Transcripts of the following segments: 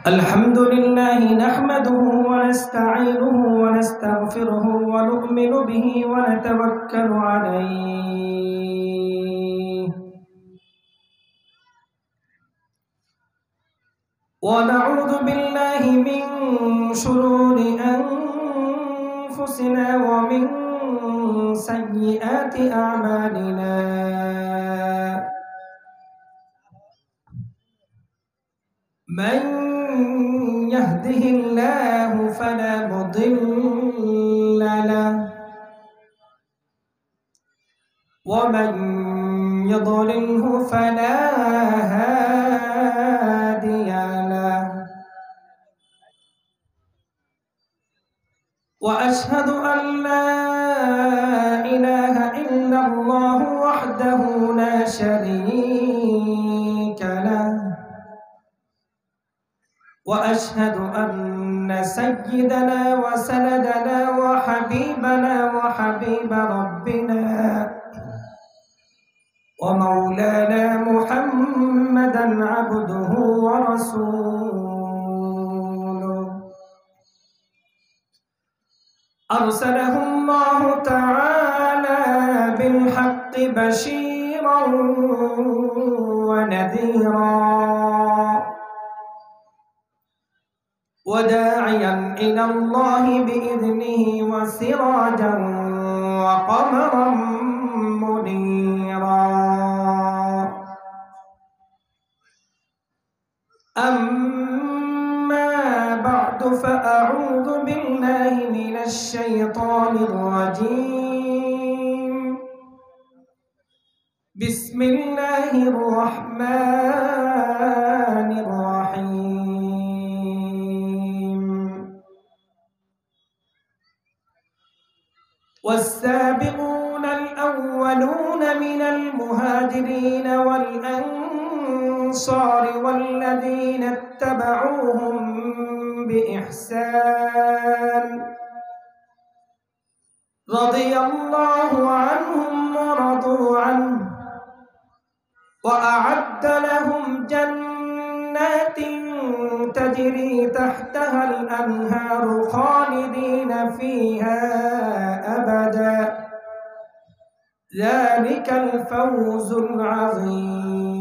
الحمد لله نحمده ونستعينه ونستغفره ونؤمن به ونتوكل عليه ونعوذ بالله من شرور أنفسنا ومن سيئات أعمالنا من يهده الله فلا مضل له ومن يضلله فلا هادي له وأشهد أن لا إله إلا الله وحده لا شريك له وأشهد أن سيدنا وسندنا وحبيبنا وحبيب ربنا ومولانا محمدا عبده ورسوله أرسله الله تعالى بالحق بشيرا ونذيرا وداعيا إلى الله بإذنه وسراجا وقمرا منيرا أما بعد فأعوذ بالله من الشيطان الرجيم بسم الله الرحمن الرحيم والسابقون الأولون من المهاجرين والأنصار والذين اتبعوهم بإحسان رضي الله عنهم ورضوا عنه وأعد لهم جنات تجري تحتها الأنهار خالدين فيها أبدا ذلك الفوز العظيم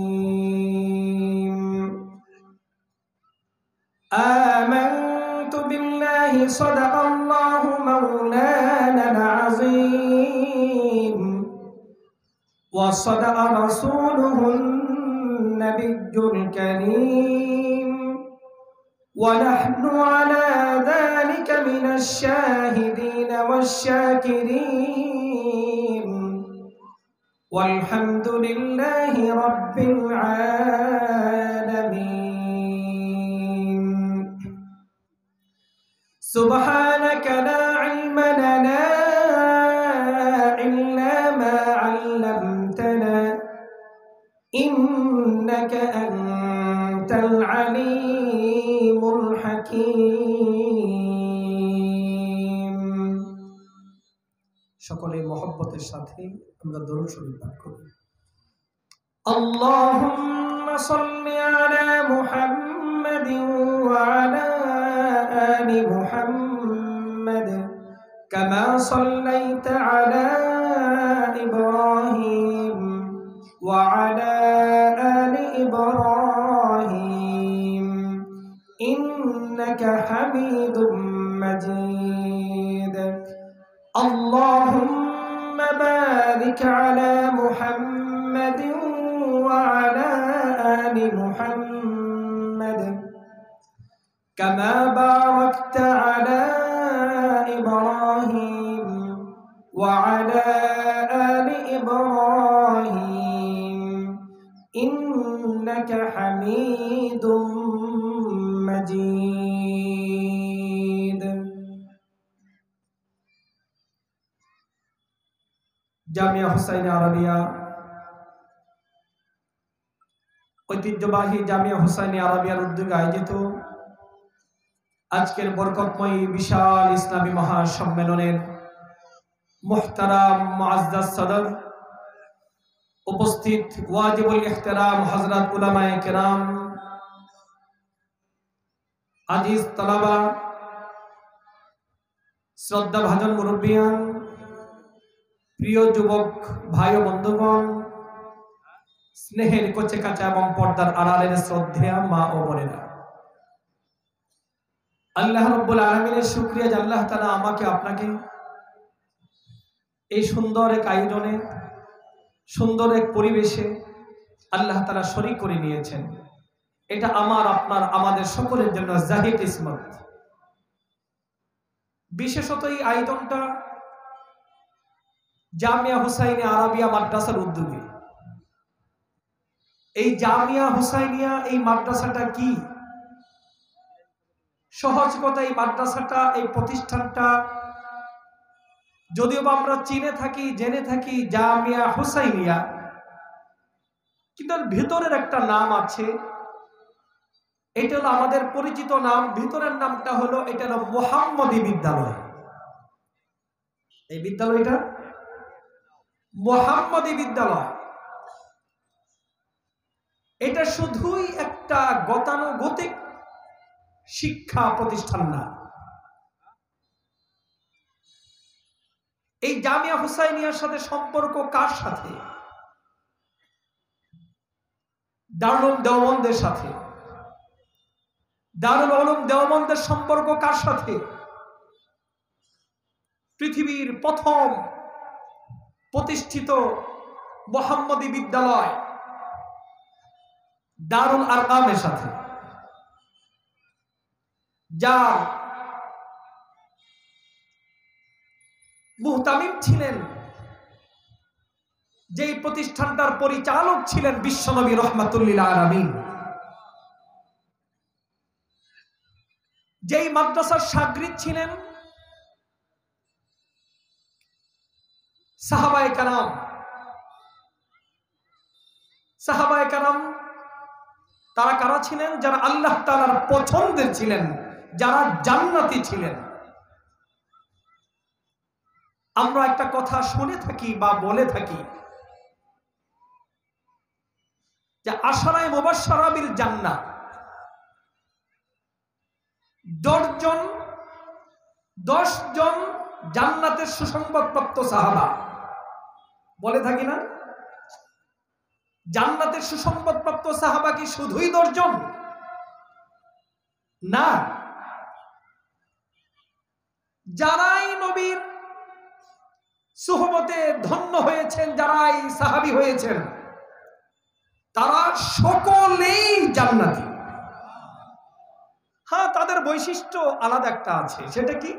آمنت بالله صدق الله مولانا العظيم وصدق رسوله النبي الكريم ونحن على ذلك من الشاهدين والشاكرين والحمد لله رب العالمين سبحانك لا علم لنا إلا ما علمتنا إنك أنت العليم الحكيم সকলে মহব্বতের সাথে আমরা দরুদ শরীফ পাঠ করি اللهم صل على محمد وعلى آل محمد كما صليت على إبراهيم وعلى آل إبراهيم إنك حميد مجيد اللهم بارك على محمد وعلى آل محمد كما باركت على إبراهيم وعلى آل إبراهيم إنك حميد مجيد জামিয়া হুসাইনিয়া আরাবিয়া ঐতিহ্যবাহী জামিয়া হুসাইনিয়া আরাবিয়ার উদ্যোগে আয়োজিত আজকের বরকতময় বিশাল ইসলামী মহাসম্মেলনের মুহতারাম মুআজ্জাজ সদর উপস্থিত ওয়াজিবুল ইহতিরাম হযরত উলামায়ে কেরাম আজিজ তালাবা, শ্রদ্ধা ভাজন মুরব্বিয়ান, প্রিয় যুবক ভাই ও বন্ধুগণ, স্নেহের কচে কাঁচা এবং পর্দার আড়ালের শ্রদ্ধেয়া মা ও বোনেরা, আল্লাহ রাব্বুল আলামিনের শুকরিয়া যে আল্লাহ তাআলা আমাকে আপনাকে এই সুন্দর এক আয়োজনে, সুন্দর এক পরিবেশে আল্লাহ তাআলা শরীক করে নিয়েছেন। এটা আমার, আপনার, আমাদের সকলের জন্য জাহিদ কিসমত। বিশেষত এই আয়োজনটা জামিয়া হুসাইনিয়া আরাবিয়া মাদ্রাসার উদ্যোগে। এই জামিয়া হুসাইনিয়া এই মাদ্রাসাটা কি? সহজ কথা, এই মাদ্রাসাটা, এই প্রতিষ্ঠানটা যদিও আমরা চিনে থাকি, জেনে থাকি জামিয়া হুসাইনিয়া, কিন্তু ভিতরের একটা নাম আছে। এটা হলো আমাদের পরিচিত নাম, ভিতরের নামটা হলো, এটা হলো মুহাম্মদী বিদ্যালয়। এই বিদ্যালয়টা মুহাম্মদী বিদ্যালয়। এটা শুধুই একটা গতানুগতিক শিক্ষা প্রতিষ্ঠান না। এই জামিয়া হুসাইনিয়ার সাথে সম্পর্ক কার সাথে? দারুল উলুম দেওবন্দের সাথে। দারুল উলুম দেওবন্দের সম্পর্ক কার সাথে? পৃথিবীর প্রথম প্রতিষ্ঠিত মুহাম্মদী বিদ্যালয় দারুল আরকামের সাথে, যার মুহতামিম ছিলেন, যেই প্রতিষ্ঠানটার পরিচালক ছিলেন বিশ্বনবী রাহমাতুল্লিল আলামিন, যেই মাদ্রাসার শাগরিদ ছিলেন সাহাবায়ে কেরাম। সাহাবায়ে কেরাম তারা কারা ছিলেন? যারা আল্লাহ তাআলার পছন্দের ছিলেন, যারা জান্নাতি ছিলেন। আমরা একটা কথা শুনে থাকি বা বলে থাকি যে আশারায়ে মুবাশশারা বিল জান্নাহ, 10 জন জান্নাতের সুসংবাদপ্রাপ্ত সাহাবা। বলে থাকি না? জান্নাতের সুসংবাদপ্রাপ্ত সাহাবা কি শুধুই 10 জন? না, যারাই নবীর সুহবতে ধন্য হয়েছেন, যারাই সাহাবী হয়েছেন, তারা সকলেই জান্নাতি। হ্যাঁ, তাদের বৈশিষ্ট্য আলাদা একটা আছে। সেটা কি?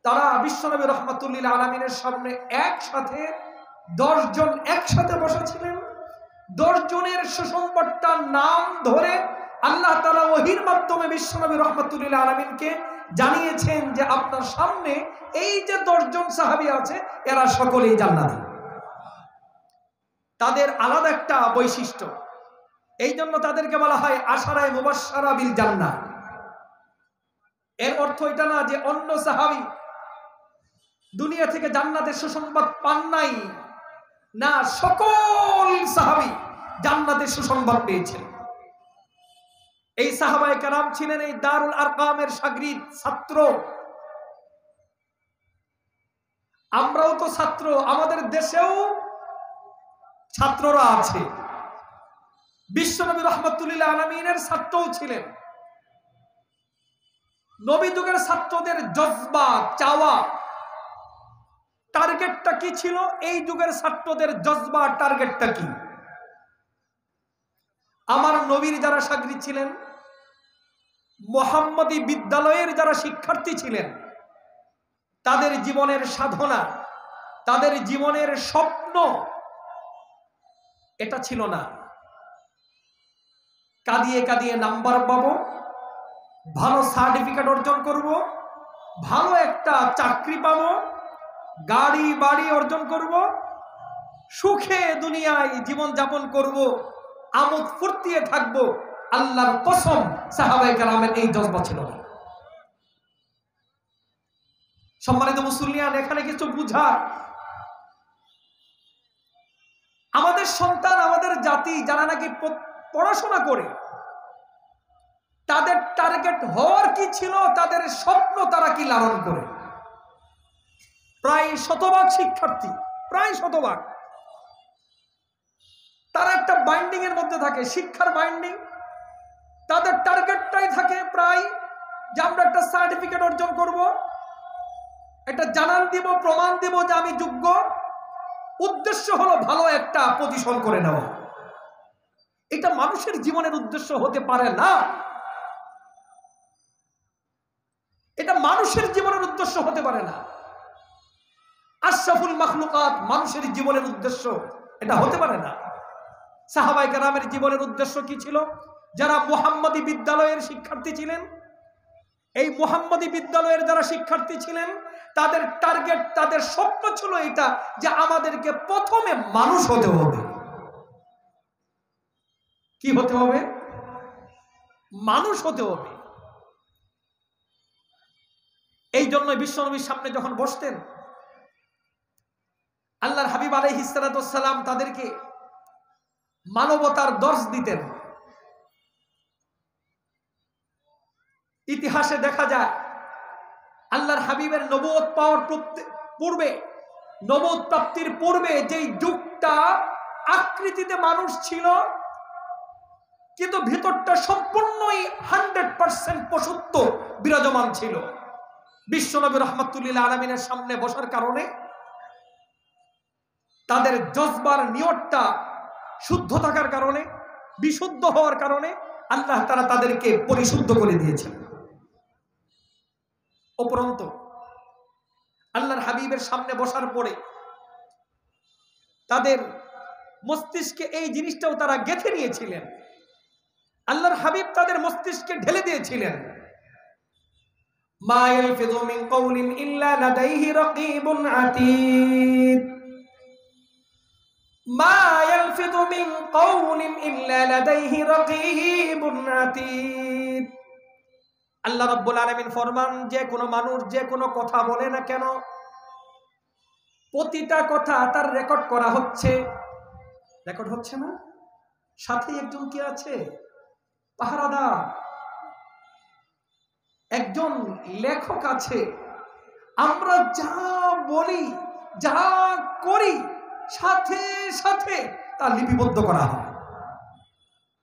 তারা বিশ্বনবী রাহমাতুল্লিল আলামিনের সামনে একসাথে 10 জন একসাথে বসেছিলেন। 10 জনের সুসংবাদটার নাম ধরে আল্লাহ তাআলা ওহীর মাধ্যমে বিশ্বনবী রাহমাতুল্লিল আলামিনকে জানিয়েছেন যে আপনার সামনে এই যে 10 জন সাহাবী আছে, এরা সকলেই জান্নাতি। তাদের আলাদা একটা বৈশিষ্ট্য, এই জন্য তাদেরকে বলা হয় আশারায়ে মুবাশশারা বিল জান্নাহ। এর অর্থ এটা না যে অন্য সাহাবী দুনিয়া থেকে জান্নাতের সুসংবাদ পান নাই। না, সকল সাহাবী জান্নাতের সুসংবাদ পেয়েছেন। এই সাহাবায়ে কেরাম ছিলেন এই দারুল আরকামের শাগরিদ, ছাত্র। আমরাও তো ছাত্র, আমাদের দেশেও ছাত্ররা আছে। বিশ্বনবী রাহমাতুল্লিল আলামিনের ছাত্রও ছিলেন। নবী যুগের ছাত্রদের জজবা, চাওয়া, টার্গেটটা কি ছিল? এই যুগের ছাত্রদের জজবা, টার্গেটটা কি? আমার নবীর যারা শাগরিদ ছিলেন, মুহাম্মদী বিদ্যালয়ের যারা শিক্ষার্থী ছিলেন, তাদের জীবনের সাধনা, তাদের জীবনের স্বপ্ন এটা ছিল না কাঁদিয়ে কাঁদিয়ে নাম্বার পাবো, ভালো সার্টিফিকেট অর্জন করব, ভালো একটা চাকরি পাবো, গাড়ি বাড়ি অর্জন করব, সুখে দুনিয়ায় জীবন যাপন করব, আমোদ ফুর্তিয়ে থাকবো। আল্লাহর কসম, সাহাবায়ে কেরামের এই জজবা ছিল না। সম্মানিত মুসলিয়ান, এখানে কিছু বুঝার, আমাদের সন্তান, আমাদের জাতি যারা নাকি পড়াশোনা করে, তাদের টার্গেট হওয়ার কি ছিল, তাদের স্বপ্ন তারা কি লালন করে। প্রায় শতভাগ শিক্ষার্থী, প্রায় শতভাগ তারা একটা বাইন্ডিং এর মধ্যে থাকে, শিক্ষার বাইন্ডিং। তাদের টার্গেটটাই থাকে প্রায় যে আমরা একটা সার্টিফিকেট অর্জন করব, একটা জানান দিব, প্রমাণ দিব যে আমি যোগ্য। উদ্দেশ্য হলো ভালো একটা পজিশন করে নেওয়া। এটা মানুষের জীবনের উদ্দেশ্য হতে পারে না। এটা মানুষের জীবনের উদ্দেশ্য হতে পারে না। আশরাফুল মাখলুকাত মানুষের জীবনের উদ্দেশ্য এটা হতে পারে না। সাহাবায়ে কেরামের জীবনের উদ্দেশ্য কি ছিল? যারা মুহাম্মদী বিদ্যালয়ের শিক্ষার্থী ছিলেন, এই মুহাম্মদী বিদ্যালয়ের যারা শিক্ষার্থী ছিলেন, তাদের টার্গেট, তাদের স্বপ্ন ছিল এটা যে আমাদেরকে প্রথমে মানুষ হতে হবে। কি হতে হবে? মানুষ হতে হবে। এই জন্য বিশ্বনবীর সামনে যখন বসতেন, আল্লাহর হাবিব আলাইহিস সালাতু ওয়াস সালাম তাদেরকে মানবতার দর্শ দিতেন। ইতিহাসে দেখা যায় আল্লাহর হাবিবের নবুয়ত পাওয়ার পূর্বে, নবুয়ত প্রাপ্তির পূর্বে যেই যুগটা আকৃতিতে মানুষ ছিল কিন্তু ভিতরটা সম্পূর্ণই 100% পশুত্ব বিরাজমান ছিল। বিশ্বনবী রাহমাতুল্লিল আলামিনের সামনে বসার কারণে তাদের জজবার নিয়তটা শুদ্ধ থাকার কারণে, বিশুদ্ধ হওয়ার কারণে আল্লাহ তাআলা তাদেরকে পরিশুদ্ধ করে দিয়েছেন। উপরন্তু আল্লাহর হাবিবের সামনে বসার পরে তাদের মস্তিষ্কে এই জিনিসটাও তারা গেঁথে নিয়েছিলেন। আল্লাহর হাবিব তাদের মস্তিষ্কে ঢেলে দিয়েছিলেন, মা ইয়ালফিযু মিন কাওলিন ইল্লা লাদাইহি রাকীবুন আতীদ, মা ইয়ালফিযু মিন কাওলিন ইল্লা লাদাইহি রাকীবুন আতীদ। আল্লাহ রাব্বুল আলামিন ফরমান, যে কোনো মানুষ যে কোনো কথা বলে না কেন, প্রতিটা কথা তার রেকর্ড করা হচ্ছে। রেকর্ড হচ্ছে না? সাথে একজন কি আছে? পাহারাদার, একজন লেখক আছে। আমরা যা বলি, যা করি, সাথে সাথে তা লিপিবদ্ধ করা হয়।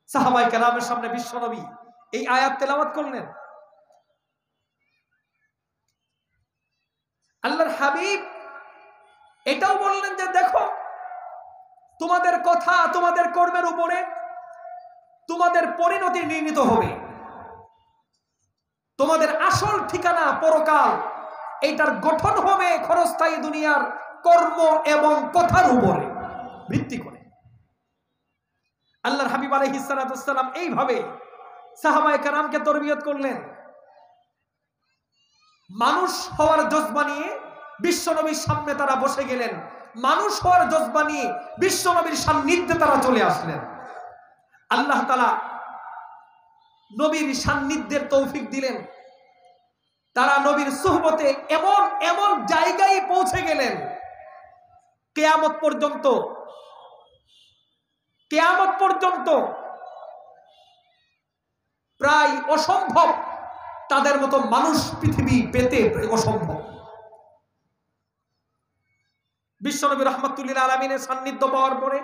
সাহাবায়ে কেরামের সামনে বিশ্বনবী এই আয়াত তেলাওয়াত করলেন। আল্লাহর হাবিব এটাও বললেন যে দেখো, তোমাদের কথা, তোমাদের কর্মের উপরে তোমাদের পরিণতি নির্ণীত হবে। তোমাদের আসল ঠিকানা পরকাল, এইটার গঠন হবে ক্ষণস্থায়ী দুনিয়ার কর্ম এবং কথার উপরে ভিত্তি করে। আল্লাহর হাবিব আলাইহিস সালাতু ওয়াস সালাম এইভাবে সাহাবায়ে কেরামকে তরবিয়ত করলেন। মানুষ হওয়ার জজবা নিয়ে বিশ্বনবীর সামনে তারা বসে গেলেন। মানুষ হওয়ার জজবা নিয়ে বিশ্বনবীর সান্নিধ্যে তারা চলে আসলেন। আল্লাহ তাআলা নবীর সান্নিধ্যের তৌফিক দিলেন। তারা নবীর সুহবতে এমন এমন জায়গায় পৌঁছে গেলেন, কিয়ামত পর্যন্ত প্রায় অসম্ভব, তাদের মতো মানুষ পৃথিবী পেতে অসম্ভব। বিশ্বনবী রাহমাতুল্লিল আলামিনের সান্নিধ্য পাওয়ার পরে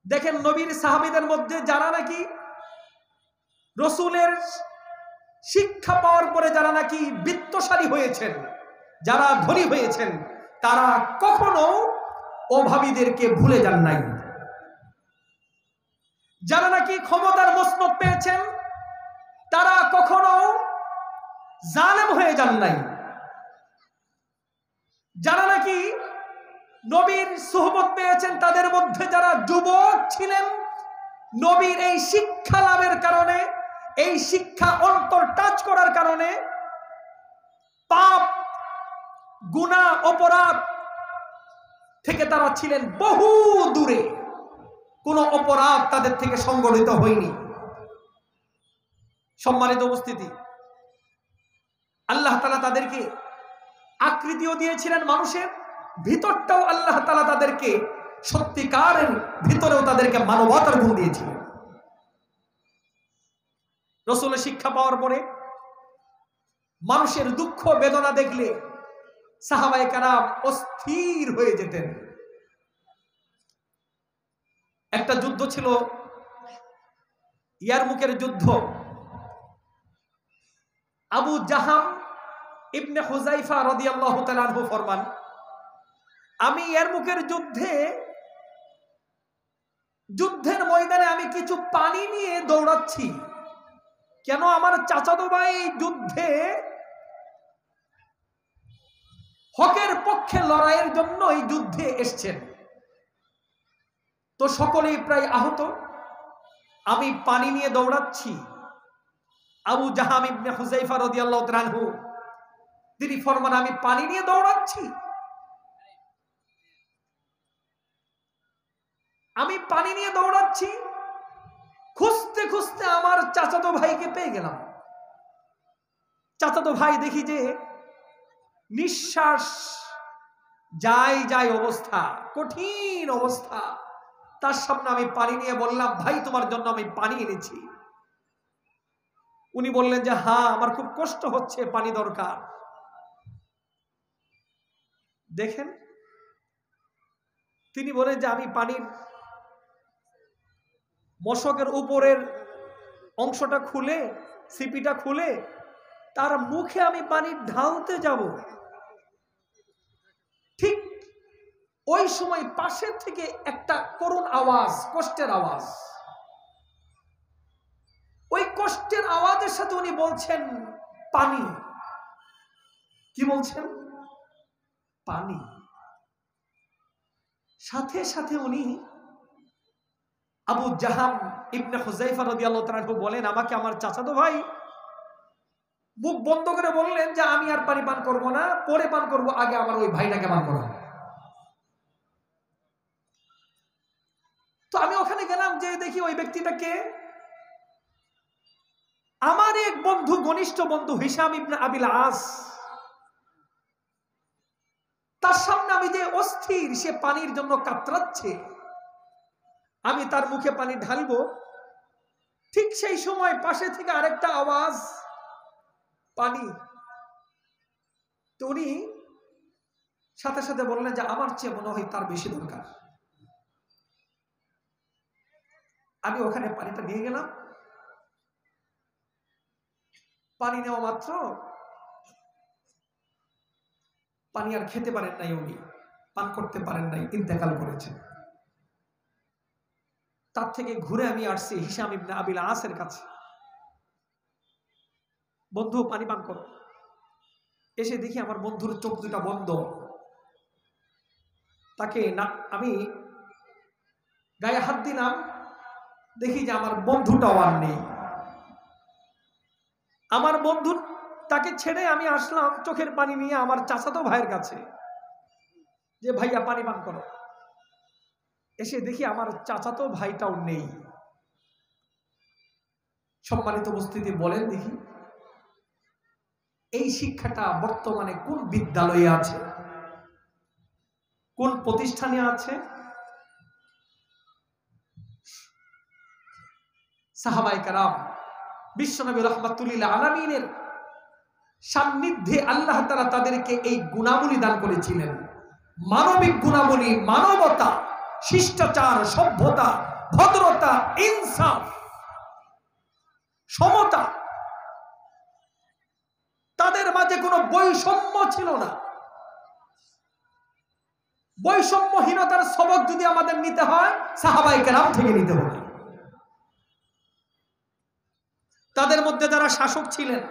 দেখেন নবীর সাহাবীদের মধ্যে যারা নাকি রসুলের শিক্ষা পাওয়ার পরে যারা নাকি বিত্তশালী হয়েছেন, যারা ধনী হয়েছেন, তারা কখনো অভাবীদেরকে ভুলে যান নাই। যারা নাকি ক্ষমতার মসনদ পেয়েছেন, তারা কখনো জালেম হয়ে যান নাই। যারা নাকি নবীর সুহবত পেয়েছেন, তাদের মধ্যে যারা যুবক ছিলেন, নবীর এই শিক্ষা লাভের কারণে, এই শিক্ষা অন্তর টাচ করার কারণে পাপ, গুনাহ, অপরাধ থেকে তারা ছিলেন বহু দূরে। কোনো অপরাধ তাদের থেকে সংগঠিত হয়নি। সম্মানিত উপস্থিতি, আল্লাহ তাআলা তাদেরকে আকৃতিও দিয়েছিলেন মানুষের, ভিতরটাও আল্লাহ তাআলা তাদেরকে সত্যিকারের ভিতরেও তাদেরকে মানবতার গুণ দিয়েছিলেন। রাসূলের শিক্ষা পাওয়ার পরে মানুষের দুঃখ বেদনা দেখলে সাহাবায়ে কেরাম অস্থির হয়ে যেতেন। একটা যুদ্ধ ছিল, ইয়ারমুকের যুদ্ধ। আবু জাহাম ইবনে হুযাইফা রাদিয়াল্লাহু তাআলা আনহু ফরমান, আমি ইয়ারমুকের যুদ্ধের ময়দানে আমি কিছু পানি নিয়ে দৌড়াচ্ছি। কেন? আমার চাচাতো ভাই যুদ্ধে হকের পক্ষে লড়াইয়ের জন্য এই যুদ্ধে এসেছেন, তো সকলেই প্রায় আহত। আমি পানি নিয়ে দৌড়াচ্ছি। আবু জাহাম ইবনে হুযাইফা রাদিয়াল্লাহু তাআলা আনহু তিনি ফরমান, আমি পানি নিয়ে দৌড়াচ্ছি। আমি পানি নিয়ে দৌড়াচ্ছি, খুঁজতে খুঁজতে আমার চাচাতো ভাইকে পেয়ে গেলাম। চাচাতো ভাই দেখি যে নিঃশ্বাস যায় অবস্থা, কঠিন অবস্থা। তার সামনে আমি পানি নিয়ে বললাম, ভাই তোমার জন্য আমি পানি এনেছি। উনি বললেন যে হ্যাঁ, আমার খুব কষ্ট হচ্ছে, পানি দরকার। দেখেন, তিনি বলেন যে আমি পানির মশকের উপরের অংশটা খুলে, সিপিটা খুলে তার মুখে আমি পানি ঢালতে যাব, ঠিক ওই সময় পাশে থেকে একটা করুণ আওয়াজ, কষ্টের আওয়াজ। ওই কষ্টের আওয়াজের সাথে উনি বলছেন পানি। কি বলছেন? পানি। সাথে সাথে উনি আবু জাহাম ইবনে হুযাইফা রাদিয়াল্লাহু তাআলা বলেন, আমাকে আমার চাচাতো ভাই মুখ বন্ধ করে বললেন যে আমি আর পানি পান করব না, পরে পান করব, আগে আমার ওই ভাইটাকে পান করব। তো আমি ওখানে গেলাম, যে দেখি ওই ব্যক্তিটাকে আমার এক বন্ধু, ঘনিষ্ঠ বন্ধু হিশাম ইবনে আবিল আস। তার সামনে আমি যে অস্থির, সে পানির জন্য কাতরাচ্ছে, আমি তার মুখে পানি ঢালবো, ঠিক সেই সময় পাশে থেকে আরেকটা আওয়াজ, পানি। তো উনি সাথে সাথে বললেন যে আমার চেয়ে মনে হয় তার বেশি দরকার। আমি ওখানে পানিটা নিয়ে গেলাম। পানি নেওয়া মাত্র পানি আর খেতে পারেন নাই, উনি পান করতে পারেন নাই, ইন্তেকাল করেছেন। তার থেকে ঘুরে আমি আসছি হিশাম ইবনে আবিল আসের কাছে, বন্ধু পানি পান করো। এসে দেখি আমার বন্ধুর চোখ দুটা বন্ধ। তাকে না, আমি গায়ে হাত দিলাম, দেখি যে আমার বন্ধুটাও আর নেই। আমার বন্ধু তাকে ছেড়ে আমি আসলাম চোখের পানি নিয়ে আমার চাচাতো ভাইয়ের কাছে, যে ভাইয়া পানি পান করো। এসে দেখি আমার চাচাতো ভাইটাও নেই। সম্মানিত উপস্থিতি, বলেন দেখি এই শিক্ষাটা বর্তমানে কোন বিদ্যালয়ে আছে, কোন প্রতিষ্ঠানে আছে? সাহাবায়ে কেরাম বিশ্বনবী রাহমাতুল লিল আলামিনের সান্নিধ্যে আল্লাহ তাআলা তাদেরকে এই গুণাবলী দান করেছিলেন। মানবিক গুণাবলী, মানবতা, শিষ্টাচার, সভ্যতা, ভদ্রতা, ইনসাফ, সমতা। তাদের মাঝে কোনো বৈষম্য ছিল না। বৈষম্যহীনতার সবক যদি আমাদের নিতে হয়, সাহাবায়ে কেরাম থেকে নিতে হবে। তাদের মধ্যে যারা শাসক ছিলেন,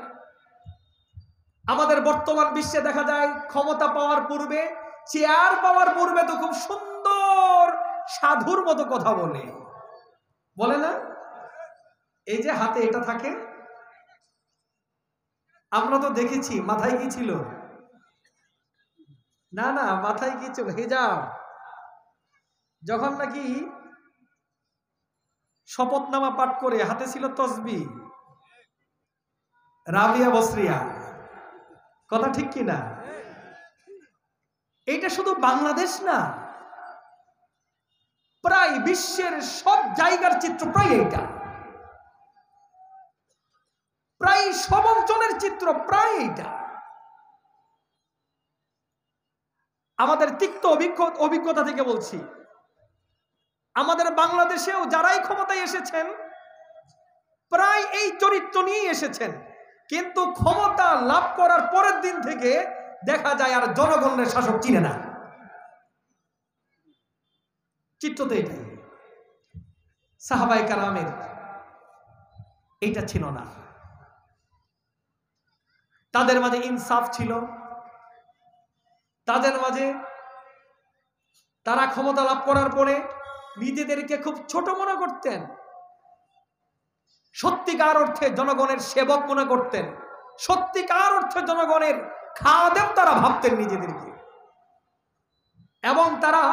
আমাদের বর্তমান বিশ্বে দেখা যায় ক্ষমতা পাওয়ার পূর্বে, চেয়ার পাওয়ার পূর্বে তো খুব সুন্দর সাধুর মতো কথা বলে না? এই যে হাতে এটা থাকে, আমরা তো দেখেছি মাথায় কি ছিল? না না, মাথায় কি ছিল? হিজাব। যখন নাকি শপথনামা পাঠ করে হাতে ছিল তসবিহ, রাবিয়া বসরিয়া। কথা ঠিক কিনা? এইটা শুধু বাংলাদেশ না, প্রায় বিশ্বের সব জায়গার চিত্র প্রায় এইটা। সব অঞ্চলের চিত্র প্রায় এইটা। আমাদের তিক্ত অভিজ্ঞতা থেকে বলছি, আমাদের বাংলাদেশেও যারাই ক্ষমতায় এসেছেন প্রায় এই চরিত্র নিয়েই এসেছেন, কিন্তু ক্ষমতা লাভ করার পরের দিন থেকে দেখা যায় আর জনগণের শাসক চিনে না। চিত্র তো এটাই। সাহাবায়ে কেরামের এইটা ছিল না। তাদের মাঝে ইনসাফ ছিল, তাদের মাঝে তারা ক্ষমতা লাভ করার পরে নিজেদেরকে খুব ছোট মনে করতেন, সত্যিকার অর্থে জনগণের সেবক মনে করতেন, সত্যিকার অর্থে জনগণের খাদেম তারা ভাবতেন নিজেদেরকে, এবং তারা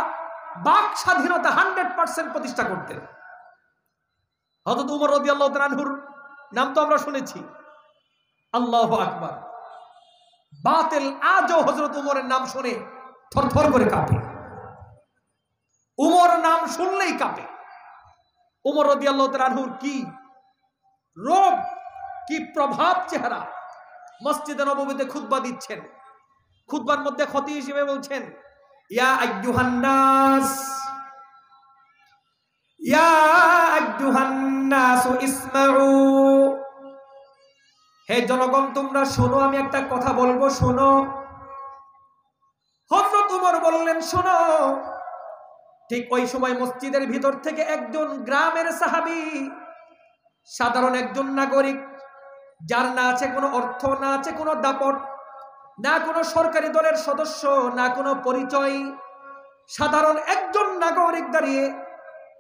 বাক স্বাধীনতা 100% প্রতিষ্ঠা করতেন। হযরত উমর রাদিয়াল্লাহু তাআলা আনহুর নাম তো আমরা শুনেছি, আল্লাহু আকবার। বাতিল আজও হযরত উমরের নাম শুনে থরথর করে কাঁপে, উমর নাম শুনলেই কাঁপে। উমর রাদিয়াল্লাহু তাআলা আনহুর কি রূপ, কি প্রভাব চেহারা। মসজিদে নববীতে খুতবা দিচ্ছেন, খুতবার মধ্যে খতিব হিসেবে বলছেন, ইয়া আইয়ুহান নাস, ইয়া আইয়ুহান নাস ইসমাউ, হে জনগণ তোমরা শোনো, আমি একটা কথা বলবো, শোনো। হযরত উমর বললেন শোনো। ঠিক ওই সময় মসজিদের ভিতর থেকে একজন গ্রামের সাহাবী, সাধারণ একজন নাগরিক, যার না আছে কোনো অর্থ, না আছে কোনো দাপট, না কোনো সরকারি দলের সদস্য, না কোনো পরিচয়, সাধারণ একজন নাগরিক দাঁড়িয়ে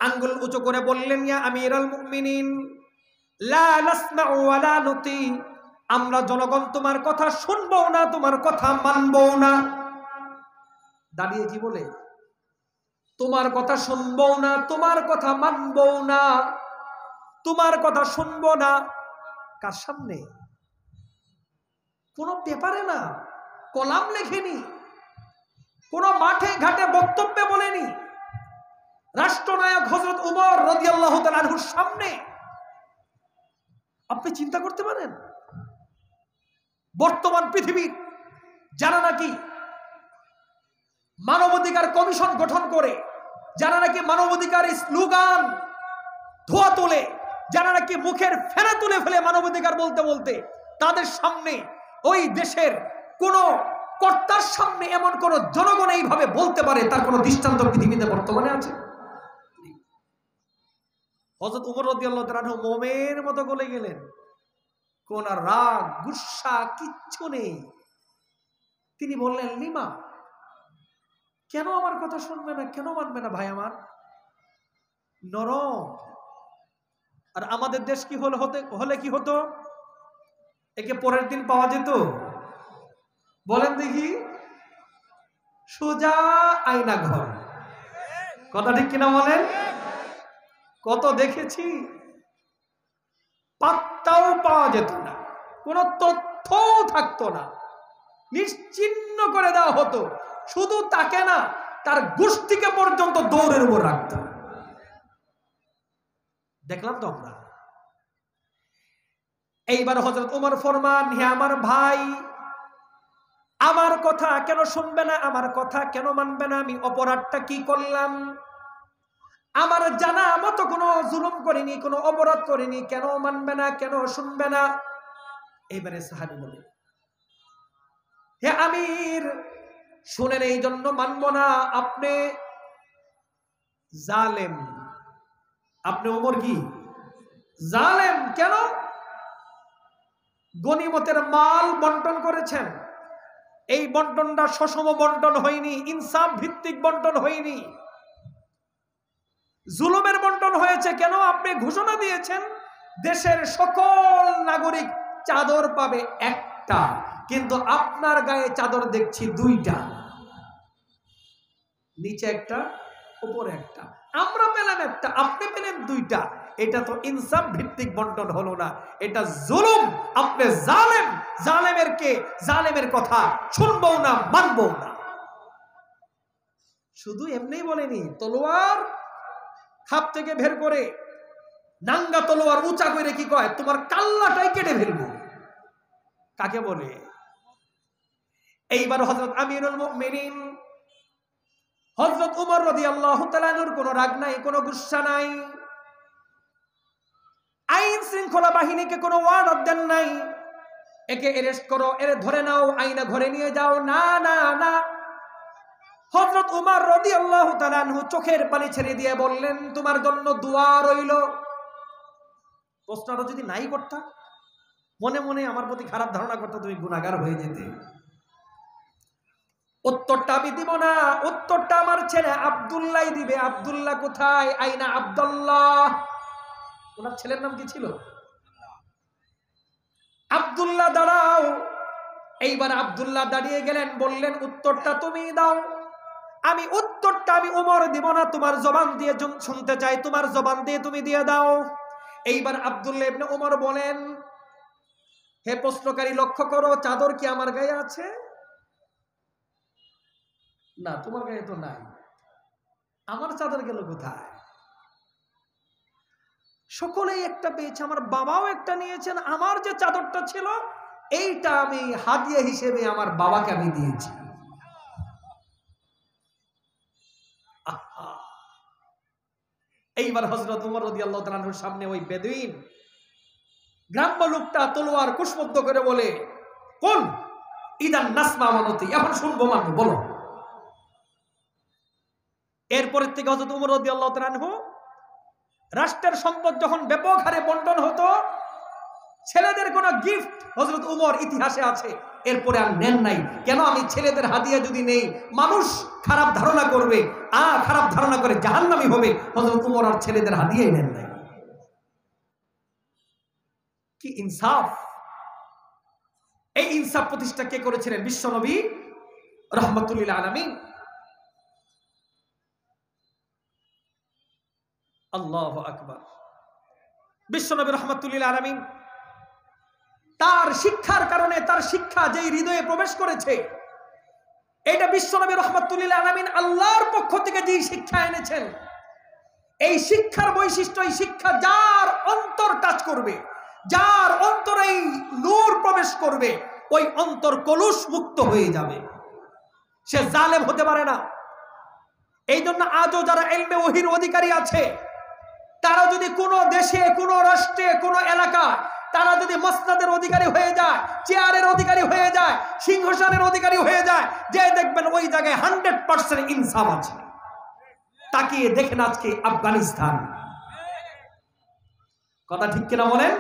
আঙ্গুল উঁচু করে বললেন, ইয়া আমিরুল মুমিনিন লা নাসমাউ ওয়া লা নুতি, আমরা জনগণ তোমার কথা শুনবো না, তোমার কথা মানবো না। দাঁড়িয়ে কি বলে? তোমার কথা শুনবো না, তোমার কথা মানবো না, তোমার কথা শুনবো না। কার সামনে? কোন পেপারে না, কলাম লেখেনি, কোন মাঠে ঘাটে বক্তব্যে বলেনি, রাষ্ট্রনায়ক হযরত উমর রাদিয়াল্লাহু তাআলা আনহুর সামনে। আপনি চিন্তা করতে পারেন, বর্তমান পৃথিবীর যারা নাকি মানবাধিকার কমিশন গঠন করে, যারা নাকি মানবাধিকার স্লোগান ধোয়া তোলে, যারা নাকি মুখের ফেনা তুলে ফেলে মানবাধিকার বলতে বলতে, তাদের সামনে, ওই দেশের কোন কর্তার সামনে এমন কোন জনগণ এইভাবে বলতে পারে, তার কোন দৃষ্টান্ত পৃথিবীতে বর্তমানে আছে? হযরত উমর রাদিয়াল্লাহু তাআলা আনহু মোমের মতো গলে গেলেন, কোন রাগ গুসা কিচ্ছু নেই। তিনি বললেন, লিমা, কেন আমার কথা শুনবে না, কেন মানবে না? ভাই আমার নরম। আর আমাদের দেশ কি হলে কি হতো? একে পরের দিন পাওয়া যেত? বলেন দেখি, সোজা আয়না ঘর। কথা ঠিক কিনা বলেন? কত দেখেছি, পাত্তাও পাওয়া যেত না, কোন তথ্যও থাকতো না, নিশ্চিহ্ন করে দেওয়া হতো। শুধু তাকে না, তার গোষ্ঠীকে পর্যন্ত দৌড়ের উপর রাখতো। দেখলাম তো আমরা। এইবার হযরত ওমর ফরমান, হে আমার ভাই, আমার কথা কেন শুনবে না, আমার কথা কেন মানবে না? আমি অপরাধটা কি করলাম? আমার জানা মতো কোনো জুলুম করিনি, কোনো অপরাধ করিনি, কেন মানবে না, কেন শুনবে না? এইবারে সাহাবী বলে, হে আমির, শুনেন, এই জন্য মানব না, আপনি জালেম। আপনি ওমর কি জালেম? কেন? গনিমতের মাল বন্টন করেছেন, এই বন্টনটা সুষম বন্টন হয়নি, ইনসাফ ভিত্তিক বন্টন হয়নি, জুলুমের বন্টন হয়েছে। কেন? আপনি ঘোষণা দিয়েছেন দেশের সকল নাগরিক চাদর পাবে একটা, কিন্তু আপনার গায়ে চাদর দেখছি দুইটা, নিচে একটা, উপরে একটা। আমরা পেলাম একটা, আপনি পেলেন দুইটা। এটা তো ইনসাফ ভিত্তিক বন্টন হলো না, এটা জুলুম। আপনি জালেম। জালেমের কথা শুনবো না, মানবো না। শুধু এমনি বলেনি, তলোয়ার খাপ থেকে বের করে, নাঙ্গা তলোয়ার উঁচা করে কি কয়, তোমার কাল্লাটাই কেটে ফেলবো। কাকে বলে? এইবার হযরত আমিরুল মুমিনিন হযরত উমর রাদিয়াল্লাহু তাআলা আনহুর কোনো রাগ নাই, কোনো গুসা নাই, আইন শৃঙ্খলা বাহিনীকে কোনো অর্ডার দেন নাই একে অ্যারেস্ট করো, এরে ধরে নাও, আইনা ঘরে নিয়ে যাও। না না না, হযরত উমর রাদিয়াল্লাহু তাআলা আনহু চোখের পানি ছেড়ে দিয়ে বললেন, তোমার জন্য দোয়া রইল। প্রশ্নটা যদি নাই করতা, মনে মনে আমার প্রতি খারাপ ধারণা করতে, তুমি গুনাহগার হয়ে যেতে। উত্তরটা আমি দিব না, উত্তরটা আমার ছেলে আব্দুল্লাহ দিবে। আব্দুল্লাহ কোথায়? আইনা আব্দুল্লাহ? ওনার ছেলের নাম কি ছিল? আব্দুল্লাহ, দাঁড়াও। এইবার আব্দুল্লাহ দাঁড়িয়ে গেলেন, বললেন, উত্তরটা তুমি দাও। উত্তরটা আমি ওমর দিব না, তোমার জবান দিয়ে শুনতে চাই, তোমার জবান দিয়ে তুমি দিয়ে দাও। এইবার আব্দুল্লাহ ইবনে ওমর বলেন, হে প্রশ্নকারী, লক্ষ্য করো, চাদর কি আমার গায়ে আছে? না, তোমার গায়ে তো নাই। আমার চাদর গেল কোথায়? সকলেই একটা পেয়েছে, আমার বাবাও একটা নিয়েছেন। আমার যে চাদরটা ছিল এইটা আমি হাদিয়া হিসেবে আমার বাবাকে আমি দিয়েছি। এইবার হযরত উমর রাদিয়াল্লাহু তাআলা আনহুর সামনে ওই বেদুইন গ্রাম্য লোকটা তলোয়ার কুশমুক্ত করে বলে, কোন ইদান নাসমা মানতি, এখন শুনবো, মানবো, বলো। এরপরের থেকে হযরত উমর রাদিয়াল্লাহু তাআলা আনহু রাষ্ট্রের সম্পদ যখন ব্যাপক হারে বন্টন হতো, ছেলেদের কোন গিফট হযরত উমর ইতিহাসে আছে এরপরে আর নেন নাই। কেন? আমি ছেলেদের হাদিয়া যদি নেই মানুষ খারাপ ধারণা করবে, খারাপ ধারণা করে জাহান্নামী হবে। হযরত উমর আর ছেলেদের হাদিয়াই নেন নাই। কি ইনসাফ! এই ইনসাফ প্রতিষ্ঠা কে করেছিলেন? বিশ্বনবী রাহমাতুল লিল আলামিন। আল্লাহু আকবার। বিশ্বনবী রাহমাতুল লিল আলামিন তার শিক্ষার কারণে, তার শিক্ষা যেই হৃদয়ে প্রবেশ করেছে, এটা বিশ্বনবী রাহমাতুল লিল আলামিন আল্লাহর পক্ষ থেকে যে শিক্ষা এনেছেন, এই শিক্ষার বৈশিষ্ট্য, এই শিক্ষা যার অন্তর টাচ করবে, যার অন্তরে এই নূর প্রবেশ করবে, ওই অন্তর কলুষ মুক্ত হয়ে যাবে, সে জালেম হতে পারে না। এই জন্য আজও যারা ইলমে ওহীর অধিকারী আছে, তারা যদি কোনো দেশে, কোনো রাষ্ট্রে, কোনো এলাকায় তারা যদি মসনদের অধিকারী হয়ে যায়, চেয়ারের অধিকারী হয়ে যায়, সিংহাসনের অধিকারী হয়ে যায়, যে দেখবেন ওই জায়গায় 100% ইনসাফ আছে। তাকিয়ে দেখেন আজকে আফগানিস্তান, কথা ঠিক কিনা বলেন?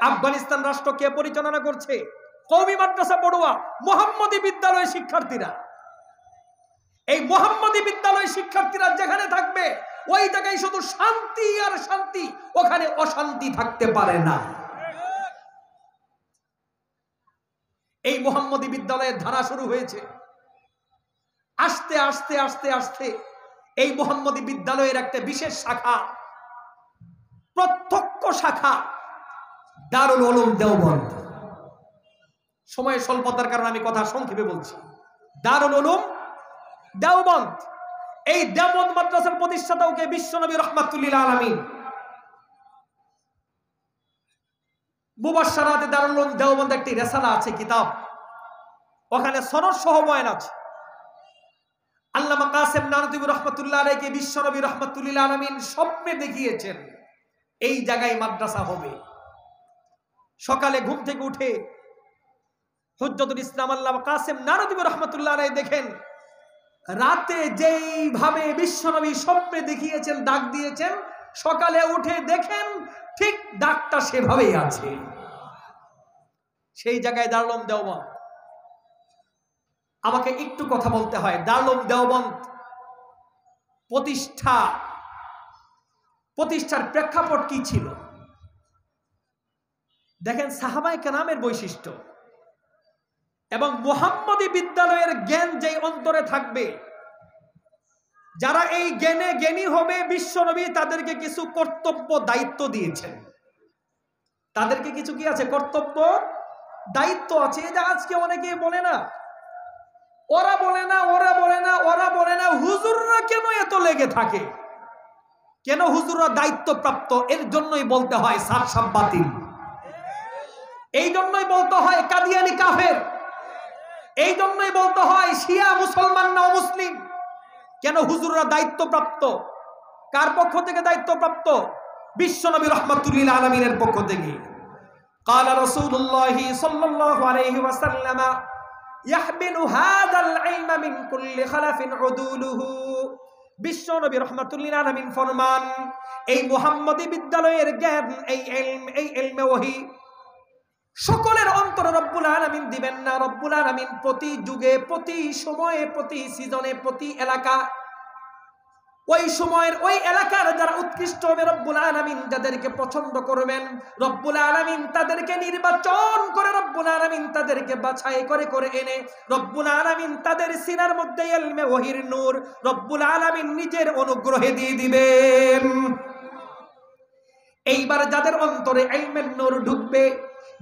আফগানিস্তান রাষ্ট্র কে পরিচালনা করছে? কওমি মাদ্রাসা পড়ুয়া মোহাম্মদী বিদ্যালয় শিক্ষার্থীরা। এই মোহাম্মদী বিদ্যালয় শিক্ষার্থীরা যেখানে থাকবে, ওই জায়গায় শুধু শান্তি আর শান্তি, ওখানে অশান্তি থাকতে পারে না। এই মোহাম্মদী বিদ্যালয়ের ধারা শুরু হয়েছে। আস্তে আস্তে আস্তে আস্তে এই মোহাম্মদী বিদ্যালয়ের একটা বিশেষ শাখা, প্রত্যক্ষ শাখা দারুল উলুম দেওবন্দ। সময়ের স্বল্পতার কারণে আমি কথা সংক্ষেপে বলছি। দারুল উলুম দেওবন্দ, এই দেওবন্দ মাদ্রাসার প্রতিষ্ঠাতাকে বিশ্বনবী রাহমাতুল লিল আলামিন মুবাশশারাতে দারুল উলুম দেওবন্দ একটি রিসালা আছে, কিতাব, ওখানে সনদ সহ বয়ান আছে। আল্লামা কাসেম নানতুবি রাহমাতুল্লাহ আলাইহি বিশ্বনবী রাহমাতুল লিল আলামিন স্বপ্নে দেখিয়েছেন এই জায়গায় মাদ্রাসা হবে। সকালে ঘুম থেকে উঠে হুজ্জতুল ইসলাম আল্লামা কাসেম নানতুবি রাহমাতুল্লাহ আলাইহি দেখেন রাতে যেইভাবে বিশ্বনবী স্বপ্নে দেখিয়েছেন, ডাক দিয়েছেন, সকালে উঠে দেখেন ঠিক ডাকটা সেভাবেই আছে। সেই জায়গায় দারুল উলুম দেওবন্দ। আমাকে একটু কথা বলতে হয়, দারুল উলুম দেওবন্দ প্রতিষ্ঠার প্রেক্ষাপট কি ছিল? দেখেন সাহাবায়ে কেরামের বৈশিষ্ট্য এবং মুহাম্মদী বিদ্যালয়ের জ্ঞান যেই অন্তরে থাকবে, যারা এই জ্ঞানে জ্ঞানী হবে, বিশ্বনবী তাদেরকে কিছু কর্তব্য দায়িত্ব দিয়েছেন। তাদেরকে কিছু কি আছে? কর্তব্য দায়িত্ব আছে। এই যে আজকে অনেকে বলে না, ওরা বলে না, ওরা বলে না, ওরা বলে না, হুজুররা কেন এত লেগে থাকে? কেন? হুজুররা দায়িত্ব প্রাপ্ত, এর জন্যই বলতে হয় সাত সাব বাতিল। এই জন্যই বলতে হয় কাদিয়ানি কাফের, এই জন্যই বলতে হয় শিয়া মুসলমান না মুসলিম। কেন? হুজুররা দায়িত্বপ্রাপ্ত। কার পক্ষ থেকে দায়িত্বপ্রাপ্ত? বিশ্বনবী রাহমাতুল লিল আলামিনের পক্ষ থেকে। قال رسول الله صلى الله عليه وسلم يحمل هذا العلم من كل خلف عدوله। বিশ্বনবী রাহমাতুল লিল আলামিন ফরমান, এই মুহাম্মদী বিদ্যালয়ের জ্ঞান, এই ইলমে ওহী সকলের অন্তরে রব্বুল আলামিন দিবেন না। রব্বুল আলামিন প্রতি যুগে, প্রতি সময়ে, প্রতি সিজনে, প্রতি এলাকা, ওই সময়ের ওই এলাকার যারা উৎকৃষ্ট হবে রব্বুল আলামিন যাদেরকে পছন্দ করবেন, রব্বুল আলামিন তাদেরকে নির্বাচন করে, রব্বুল আলামিন তাদেরকে বাছাই করে করে এনে রব্বুল আলামিন তাদের সিনার মধ্যে ইলমে ওহীর নূর রব্বুল আলামিন নিজের অনুগ্রহে দিয়ে দিবেন। এইবার যাদের অন্তরে ইলমের নূর ঢুকবে,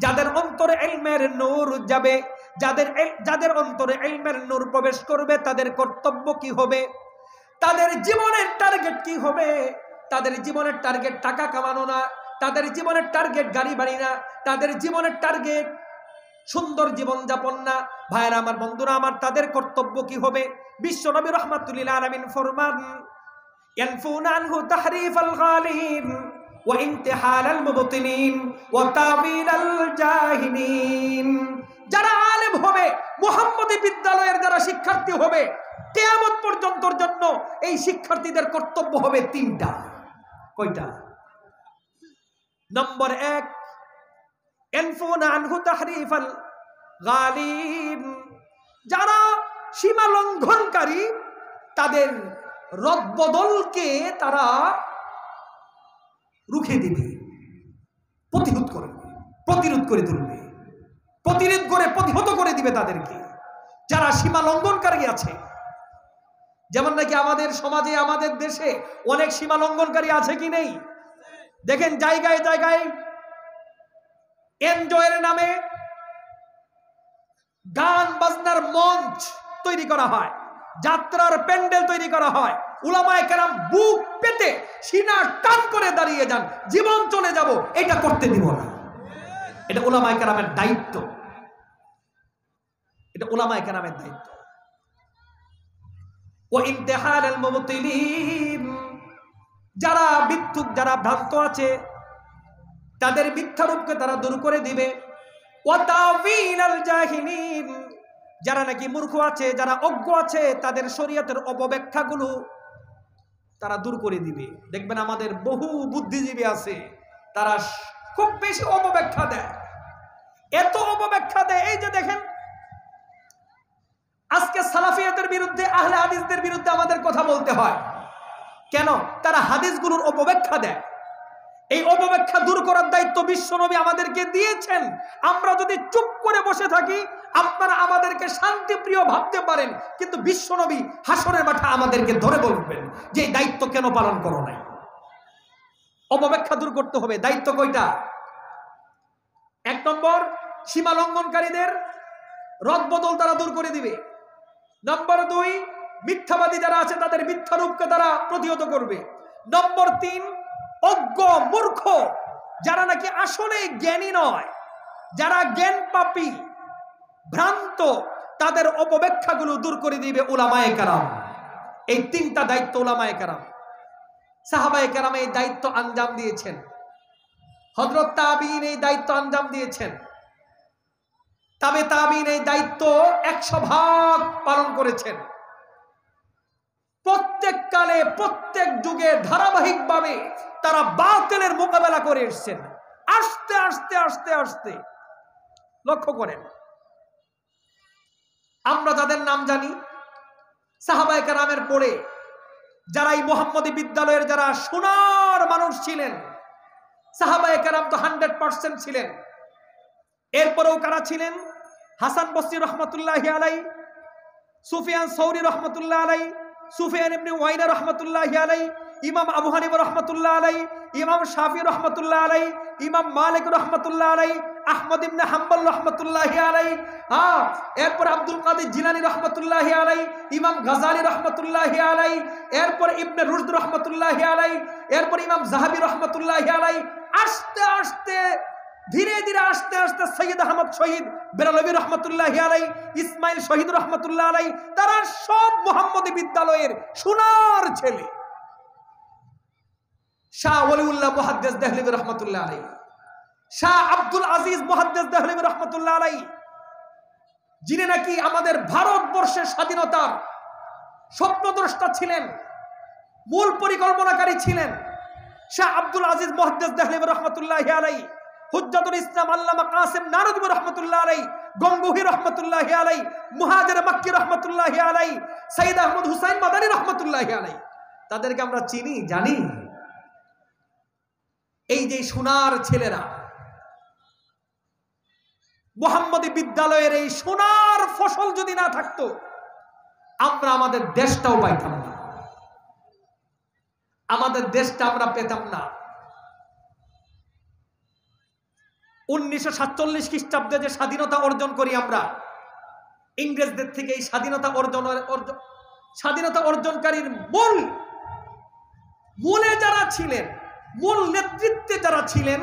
যাদের অন্তরে ইলমের নূর যাবে, যাদের অন্তরে ইলমের নূর প্রবেশ করবে, তাদের কর্তব্য কি হবে? তাদের জীবনের টার্গেট কি হবে? তাদের জীবনের টার্গেট টাকা কামানো না, তাদের জীবনের টার্গেট গাড়ি বাড়ি না, তাদের জীবনের টার্গেট সুন্দর জীবন যাপন না। ভাইরা আমার, বন্ধুরা আমার, তাদের কর্তব্য কি হবে? বিশ্বনবী রাহমাতুল লিল আলামিন ফরমান, ইয়ানফুনা আনহু তাহরিফাল গালিন ওয়া ইনতিহালাল মুবতিলিন ওয়া তাবিলাল জাহিলিন। যারা আলেম হবে, মুহাম্মদী বিদ্যালয়ের যারা শিক্ষার্থী হবে, কিয়ামত পর্যন্তর জন্য এই শিক্ষার্থীদের কর্তব্য হবে তিনটা। কয়টা? নম্বর 1, ইয়ানফুনা আনহু তাহরিফাল গালিন। যারা সীমা লঙ্ঘনকারী তাদের রদবদলকে তারা রুখে দিবে, প্রতিরোধ করে তুলবে, প্রতিহত করে দিবে তাদেরকে। যারা সীমা লঙ্ঘনকারী আছে, যেমন নাকি আমাদের সমাজে, আমাদের দেশে অনেক সীমা লঙ্ঘনকারী আছে কি নেই? দেখেন জায়গায় জায়গায় এনজয়ের নামে গান বাজনার মঞ্চ তৈরি করা হয়, যাত্রার প্যান্ডেল তৈরি করা হয়। উলামায়ে কেরাম বুক পেতে সিনা টান করে দাঁড়িয়ে যান, জীবন চলে যাব, এটা করতে দিব না। এটা উলামায়ে কেরামের দায়িত্ব, এটা উলামায়ে কেরামের দায়িত্ব। ও ইনতিহালাল মুবতিলিন, যারা মিথ্যুক, যারা ভ্রান্ত আছে, তাদের মিথ্যারূপকে তারা দূর করে দিবে। ওয়া তাবিলাল জাহিলিন, যারা নাকি মূর্খ আছে, যারা অজ্ঞ আছে, তাদের শরীয়তের অপব্যাখ্যাগুলো তারা দূর করে দিবে। দেখবেন আমাদের বহু বুদ্ধিজীবী আছে, তারা খুব বেশি অপব্যাখ্যা দেয়, এত অপব্যাখ্যা দেয়। এই যে দেখেন, আজকে সালাফিয়াতের বিরুদ্ধে, আহলে হাদিসদের বিরুদ্ধে আমাদের কথা বলতে হয় কেন? তারা হাদিসগুলোর অপব্যাখ্যা দেয়। এই অপব্যাখ্যা দূর করার দায়িত্ব বিশ্বনবী আমাদেরকে দিয়েছেন। আমরা যদি চুপ করে বসে থাকি, আপনারা আমাদেরকে শান্তিপ্রিয় ভাবতে পারেন, কিন্তু বিশ্বনবী হাসরের মাঠে আমাদেরকে ধরে বলবেন যে এই দায়িত্ব কেন পালন করো নাই। অপব্যাখ্যা দূর করতে হবে। দায়িত্ব কয়টা? 1 নম্বর, সীমা লঙ্ঘনকারীদের রদবদল তারা দূর করে দিবে। নম্বর 2, মিথ্যাবাদী যারা আছে তাদের মিথ্যারূপকে তারা প্রতিহত করবে। নম্বর 3, অজ্ঞ মূর্খ যারা নাকি আসলে জ্ঞানী নয়, যারা জ্ঞান পাপী ভ্রান্ত, তাদের অপব্যাখ্যাগুলো দূর করে দিবে উলামায়ে কেরাম। এই 3টা দায়িত্ব উলামায়ে কেরাম, সাহাবায়ে কেরাম এই দায়িত্ব আঞ্জাম দিয়েছেন। হযরত তাবিঈন এই দায়িত্ব আঞ্জাম দিয়েছেন। তাবিঈন এই দায়িত্ব 100% পালন করেছেন। প্রত্যেক কালে, প্রত্যেক যুগে ধারাবাহিকভাবে তারা বাতিলের মোকাবেলা করে এসেছেন। আস্তে আস্তে আস্তে আস্তে লক্ষ্য করেন, আমরা যাদের নাম জানি সাহাবায়ে কেরামের পরে, যারা এই মুহাম্মদী বিদ্যালয়ের যারা সোনার মানুষ ছিলেন, সাহাবায়ে কেরাম তো 100% ছিলেন। এরপরেও কারা ছিলেন? হাসান বসরি রহমতুল্লাহি আলাইহি, সুফিয়ান সৌরি রহমতুল্লাহ আলাইহি, সুফিয়ান ইবনে উয়াইনা রহমতুল্লাহি আলাইহি, ইমাম আবু হানিফা রহমতুল্লাহ আলাইহি, ইমাম শাফি রহমতুল্লাহ আলাইহি, ইমাম মালিক রহমতুল্লাহ আলাইহি, আহমদ ইবনে হাম্বল রহমতুল্লাহি আলাইহি, এরপর আব্দুল কাদের জিলানী রহমতুল্লাহি আলাইহি, ইমাম গাজালি রহমতুল্লাহি আলাইহি, এরপর ইবনে রুশদ রহমতুল্লাহি আলাইহি, এরপর ইমাম যাহাবী রহমতুল্লাহি আলাইহি। আস্তে আস্তে ধীরে ধীরে আস্তে আস্তে সৈয়দ আহমদ শহীদ বেরালভী রহমতুল্লাহ আলাই, ইসমাইল শহীদ রহমতুল্লাহ আলাই, তারা সব মুহাম্মদী বিদ্যালয়ের সোনার ছেলে। শাহ ওলিউল্লাহ মুহাদ্দিস দেহলভী রহমতুল্লাহ আলাই, শাহ আব্দুল আজিজ মুহাদ্দিস দেহলভী রহমতুল্লাহ আলাই, যিনি নাকি আমাদের ভারতবর্ষের স্বাধীনতার স্বপ্নদ্রষ্টা ছিলেন, মূল পরিকল্পনাকারী ছিলেন। শাহ আব্দুল আজিজ মুহাদ্দিস দেহলভী রহমতুল্লাহ আলাই, হুজ্জাতুল ইসলাম আল্লামা কাসেম নানদী রহমতুল্লাহ আলাই, গঙ্গোহী রহমতুল্লাহ আলাই, মুহাজির মক্কি রহমতুল্লাহ আলাই, সৈয়দ আহমদ হুসাইন মাদানী রহমতুল্লাহ আলাই, তাদেরকে আমরা চিনি, জানি। এই যে সোনার ছেলেরা, মুহাম্মদী বিদ্যালয়ের এই সোনার ফসল যদি না থাকতো, আমরা আমাদের দেশটাও পাইতাম না, আমাদের দেশটা আমরা পেতাম না। 1947 খ্রিস্টাব্দে যে স্বাধীনতা অর্জন করি আমরা ইংরেজদের থেকে, এই স্বাধীনতা অর্জনকারীর মূলে যারা ছিলেন, মূল নেতৃত্বে যারা ছিলেন,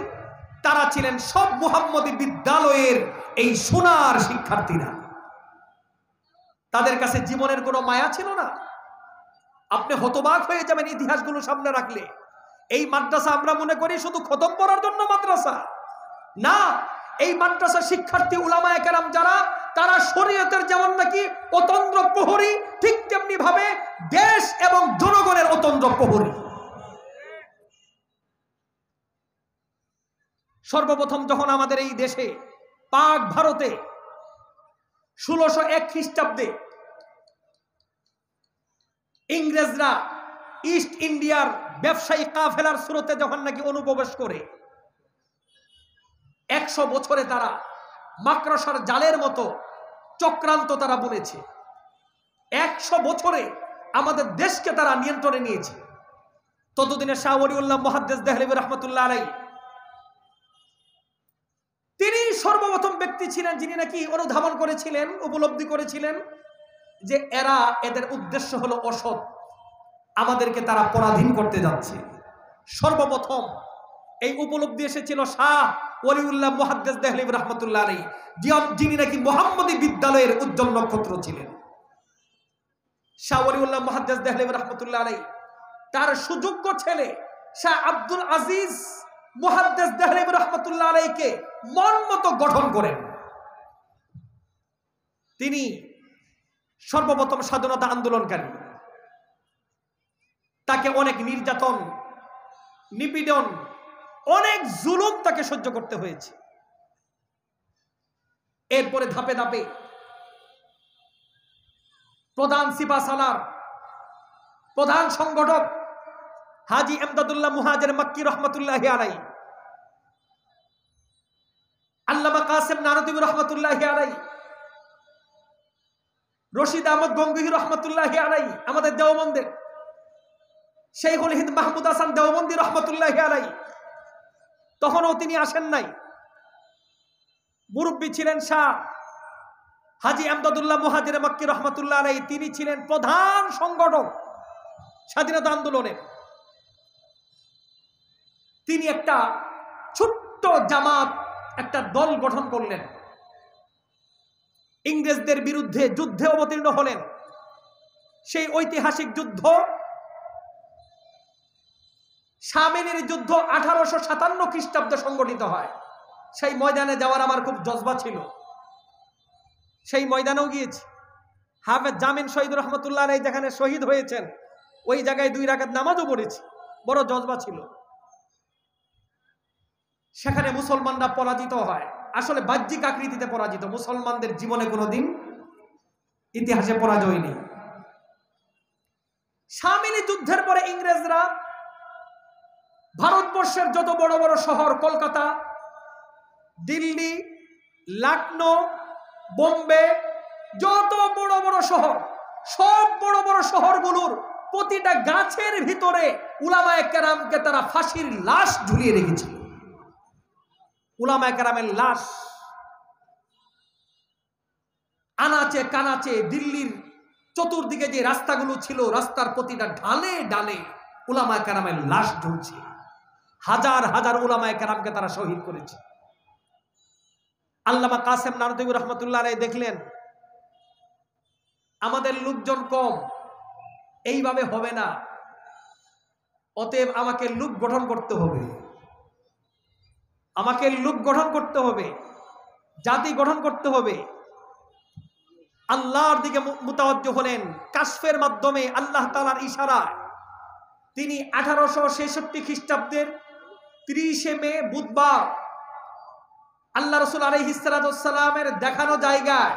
তারা ছিলেন সব মুহাম্মদী বিদ্যালয়ের এই সোনার শিক্ষার্থীরা। তাদের কাছে জীবনের কোনো মায়া ছিল না। আপনি হতবাক হয়ে যাবেন ইতিহাসগুলো সামনে রাখলে। এই মাদ্রাসা আমরা মনে করি শুধু খতম পড়ার জন্য মাদ্রাসা, না। এই মাদ্রাসা শিক্ষার্থী উলামায়ে কেরাম যারা, তারা শরীয়তের যেমন নাকি অতন্দ্র প্রহরী, ঠিক তেমনি ভাবে দেশ এবং জনগণের অতন্দ্র প্রহরী। সর্বপ্রথম যখন আমাদের এই দেশে, পাক ভারতে 1601 খ্রিস্টাব্দে ইংরেজরা ইস্ট ইন্ডিয়ার ব্যবসায়ী কাফেলার স্রোতে যখন নাকি অনুপ্রবেশ করে, 100 বছরে তারা মাকড়সার জালের মতো চক্রান্ত তারা বুনেছে। 100 বছরে আমাদের দেশকে তারা নিয়ন্ত্রণে নিয়েছে। ততদিনে শাহ ওলিউল্লাহ মুহাদ্দিস দেহলভী রহমতুল্লাহ আলাই, তিনি সর্বপ্রথম ব্যক্তি ছিলেন যিনি নাকি অনুধাবন করেছিলেন, উপলব্ধি করেছিলেন যে এদের উদ্দেশ্য হলো অসৎ, আমাদেরকে তারা পরাধীন করতে যাচ্ছে। সর্বপ্রথম এই উপলব্ধি এসেছিল শাহ ওলিউল্লাহ মুহাদ্দিস দেহলভী রহমতুল্লাহ আলাই, যিনি নাকি মুহাম্মদী বিদ্যালয়ের উজ্জ্বল নক্ষত্র ছিলেন। শাহ ওলিউল্লাহ মুহাদ্দিস দেহলভী রহমতুল্লাহ আলাই তার সুযোগ্য ছেলে শাহ আব্দুল আজিজ মুহাদ্দিস দেহলভী রহমতুল্লাহ আলাইকে মন মতো গঠন করেন। তিনি সর্বপ্রথম স্বাধীনতা আন্দোলনকারী, তাকে অনেক নির্যাতন, নিপীড়ন, অনেক জুলুম তাকে সহ্য করতে হয়েছে। এরপরে ধাপে ধাপে প্রধান সিপাহসালার প্রধান সংগঠক হাজী এমদাদুল্লাহ মুহাজির মক্কি রহমতুল্লাহ আলাই, আল্লামা কাসেম নানদী রহমতুল্লাহ আলাই, রশিদ আহমদ গঙ্গোহী রহমতুল্লাহ আলাই, আমাদের দেওবন্দের শাইখুল হিন্দ মাহমুদ হাসান দেওবন্দি রহমতুল্লাহ আলাই, তখনও তিনি আসেন নাই। মুরব্বী ছিলেন শাহ হাজী এমদাদুল্লাহ মুহাজির মক্কি রহমতুল্লাহ আলাই, তিনি ছিলেন প্রধান সংগঠক স্বাধীনতা আন্দোলনের। তিনি একটা ছোট্ট জামাত, একটা দল গঠন করলেন, ইংরেজদের বিরুদ্ধে যুদ্ধে অবতীর্ণ হলেন। সেই ঐতিহাসিক যুদ্ধ শামেলির যুদ্ধ 1857 খ্রিস্টাব্দে সংগঠিত হয়। সেই ময়দানে যাওয়ার আমার খুব জজবা ছিল, সেই ময়দানেও গিয়েছি। হাফেজ জামিন শহীদ রহমতুল্লাহ আলাই যেখানে শহীদ হয়েছেন, ওই জায়গায় 2 রাকাত নামাজও পড়েছি, বড় জজবা ছিল। সেখানে মুসলমানরা পরাজিত হয়, আসলে বাহ্যিক আকৃতিতে পরাজিত, মুসলমানদের জীবনে কোনোদিন ইতিহাসে পরাজয় নেই। শামেলি যুদ্ধের পরে ইংরেজরা ভারতবর্ষের যত বড় বড় শহর, কলকাতা, দিল্লি, লখনৌ, বোম্বে, যত বড় বড় শহর, সব বড় বড় শহরগুলোর প্রতিটা গাছের ভিতরে উলামায়ে কেরামকে তারা ফাঁসির লাশ ঝুলিয়ে রেখেছিল। উলামায়ে কেরামের লাশ আনাচে কানাচে, দিল্লির চতুর্দিকে যে রাস্তাগুলো ছিল, রাস্তার প্রতিটা ঢালে ঢালে উলামায়ে কেরামের লাশ ঝুলছে। হাজার হাজার উলামায়ে কেরামকে তারা শহীদ করেছে। আল্লামা কাসেম নানুতুবি রহমতুল্লাহ আলাইহি দেখলেন আমাদের লোকজন কম, এইভাবে হবে না, অতএব আমাকে লোক গঠন করতে হবে, আমাকে লোক গঠন করতে হবে, জাতি গঠন করতে হবে। আল্লাহর দিকে মুতাওয়াজ্জহ হলেন। কাশফের মাধ্যমে আল্লাহ তাআলার ইশারায় তিনি 1866 খ্রিস্টাব্দের 30 মে বুধবার আল্লাহ রাসূল আলাইহিস সালাতু ওয়াস সালামের দেখানো জায়গায়,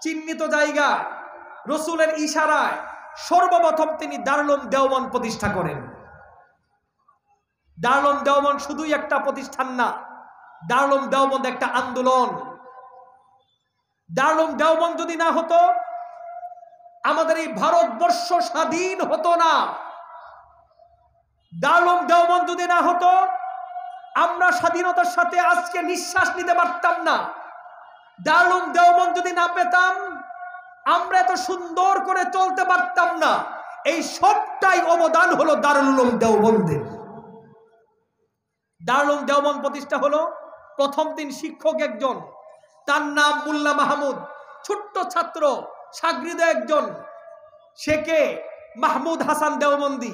চিহ্নিত জায়গায়, রাসূলের ইশারায় সর্বপ্রথম তিনি দারুল উলুম দেওবন্দ প্রতিষ্ঠা করেন। দারুল উলুম দেওবন্দ শুধুই একটা প্রতিষ্ঠান না, দারুল উলুম দেওবন্দ একটা আন্দোলন। দারুল উলুম দেওবন্দ যদি না হতো আমাদের এই ভারতবর্ষ স্বাধীন হতো না। দারুল উলুম দেওবন্দ যদি না হতো আমরা স্বাধীনতার সাথে আজকে নিঃশ্বাস নিতে পারতাম না। দারুল উলুম দেওবন্দ যদি না পেতাম আমরা এত সুন্দর করে চলতে পারতাম না। এই সবটাই অবদান হলো দারুল উলুম দেওবন্দের। দারুল উলুম দেওবন্দ প্রতিষ্ঠা হলো, প্রথম দিন শিক্ষক একজন, তার নাম মোল্লা মাহমুদ, ছোট্ট ছাত্র শাগির্দ একজন, সে কে? মাহমুদ হাসান দেওবন্দি।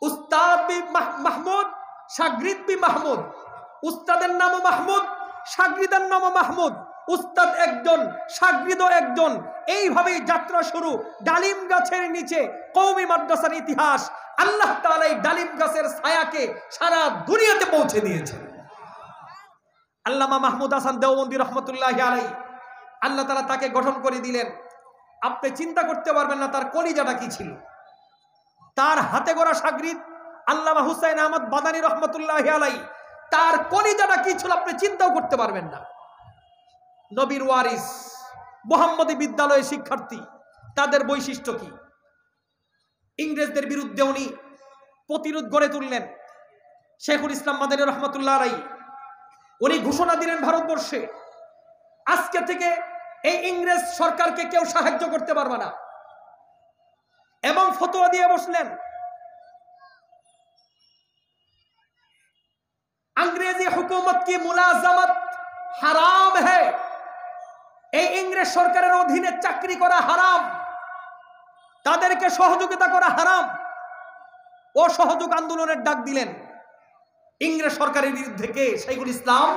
উস্তাদ বি মাহমুদ, শাগির্দ বি মাহমুদ। উস্তাদের নামও মাহমুদ, শাগির্দের নামও মাহমুদ। উস্তাদ একজন, শাগির্দ একজন। এইভাবেই যাত্রা শুরু। ডালিম গাছের নিচে কওমি মাদ্রাসার ইতিহাস। আল্লাহ তাআলা এই ডালিম গাছের ছায়াকে সারা দুনিয়াতে পৌঁছে দিয়েছেন। আল্লামা মাহমুদ হাসান দেওবন্দি রহমতুল্লাহি আলাইহি, আল্লাহ তাআলা তাকে গঠন করে দিলেন। আপনি চিন্তা করতে পারবেন না তার কলিজাটা কি ছিল। তার হাতে গড়া শাগির্দ আল্লামা হুসাইন আহমদ বাদানী রহমতুল্লাহি আলাইহি, তার কলিজাটা কি ছিল আপনি চিন্তাও করতে পারবেন না। নবীর ওয়ারিস, মুহাম্মদী বিদ্যালয়ের শিক্ষার্থী, তাদের বৈশিষ্ট্য কি? ইংরেজদের বিরুদ্ধে উনি প্রতিরোধ গড়ে তুললেন। শেখুল ইসলাম মাদানী রহমতুল্লাহ আলাইহি উনি ঘোষণা দিলেন ভারতবর্ষে আজকে থেকে এই ইংরেজ সরকারকে কেউ সাহায্য করতে পারবে না, এবং ফতোয়া দিয়ে বসলেন अंग्रेजी हुकूमत की मुलाजमत হারাম है। এই ইংরেজ সরকারের অধীনে চাকরি করা হারাম, তাদেরকে সহযোগিতা করা হারাম। অসহযোগ আন্দোলনের ডাক দিলেন ইংরেজ সরকারের বিরুদ্ধে। কে? শেখুল ইসলাম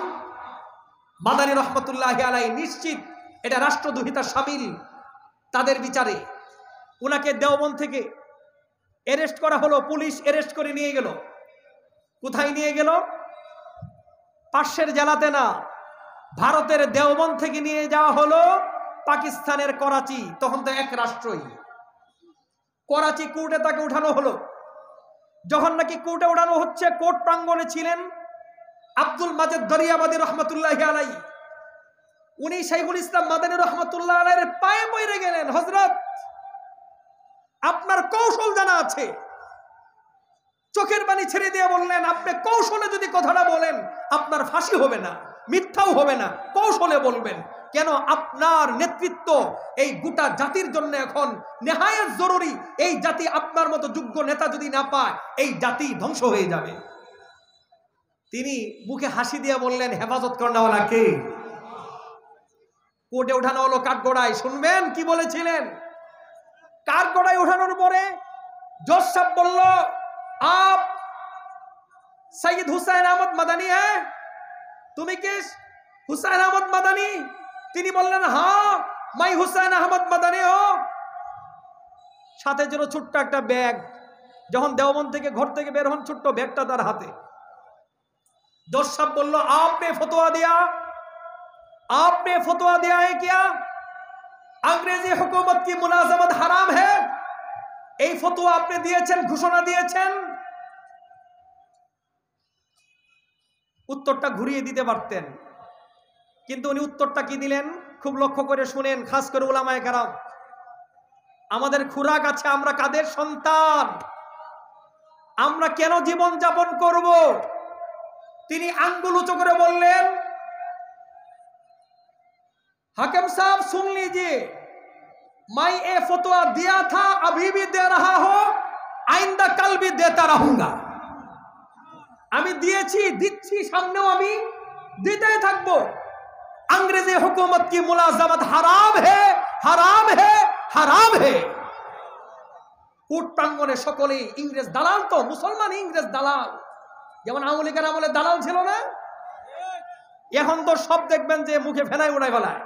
মাদানী রহমতুল্লাহি আলাইহি। নিশ্চিত এটা রাষ্ট্রদ্রোহিতা শামিল তাদের বিচারে। উনাকে দেওবন্দ থেকে অ্যারেস্ট করা হলো, পুলিশ অ্যারেস্ট করে নিয়ে গেল। কোথায় নিয়ে গেল? পাশের জেলাতে না, ভারতের দেওবন্দ থেকে নিয়ে যাওয়া হলো পাকিস্তানের করাচি। তখন তো এক রাষ্ট্রই। করাচি কোর্টে তাকে উঠানো হলো। যখন নাকি কোর্টে উঠানো হচ্ছে, কোর্ট প্রাঙ্গণে ছিলেন আব্দুল মাজেদ দরিয়াবাদী রহমতুল্লাহি আলাইহি। উনি শেখুল ইসলাম মাদানী রহমতুল্লাহ আলাইহির পায়ে পড়ে গেলেন, হযরত আপনার কৌশল জানা আছে। চোখের পানি ছেড়ে দিয়ে বললেন, আপনি কৌশলে যদি কথাটা বলেন আপনার ফাঁসি হবে না, মিথ্যাও হবে না, কৌশলে বলবেন। কেন? আপনার নেতৃত্ব এই গোটা জাতির জন্য এখন নেহায়েত জরুরি। এই জাতি আপনার মতো যোগ্য নেতা যদি না পায় এই জাতি ধ্বংস হয়ে যাবে। তিনি মুখে হাসি দিয়ে বললেন, হেফাজত করেনওয়ালা কে? কোর্টে উঠানো হলো কাঠগড়ায়। শুনবেন কি বলেছিলেন? কাঠগড়ায় উঠানোর পরে জজ সাহেব বলল, आप सैयद हुसैन अहमद मदनी है? তুমি কি হুসাইন আহমদ মাদানী? তিনি বললেন, হ্যাঁ মাই হুসাইন আহমদ মাদানী হো। সাথে ছিল ছোট্ট একটা ব্যাগ। যখন দেওবন্দ থেকে ঘর থেকে বের হন, ছোট্ট ব্যাগটা তার হাতে। জজ সাহেব বলল, आपने फतवा दिया, आपने फतवा दिया है क्या अंग्रेजी हुकूमत की मुलाजमत हराम है? এই ফতোয়া আপনি দিয়েছেন, ঘোষণা দিয়েছেন। উত্তরটা ঘুরিয়ে দিতে পারতেন, কিন্তু উনি উত্তরটা কি দিলেন খুব লক্ষ্য করে শুনেন, খাস করে উলামায়ে কেরাম। আমাদের খুরাক আছে, আমরা কাদের সন্তান, আমরা কেন জীবন যাপন করব? তিনি আঙ্গুল উঁচু করে বললেন, হাকিম সাহেব सुन लीजिए, मैं ये फतवा दिया था, अभी भी दे रहा हो, आइंदा कल भी देता रहूंगा। আমি দিয়েছি, দিচ্ছি, সামনেও আমি দিতেই থাকবো। अंग्रेजी हुकूमत की मुलाजमत हराम है, हराम है, हराम है। কূট প্রাঙ্গণে সকলেই ইংরেজ দালাল, তো মুসলমান ইংরেজ দালাল, যেমন আওয়ামী লীগের আমলে দালাল ছিল না। এখন তো সব দেখবেন যে মুখে ফেনাই উড়াই ফেলায়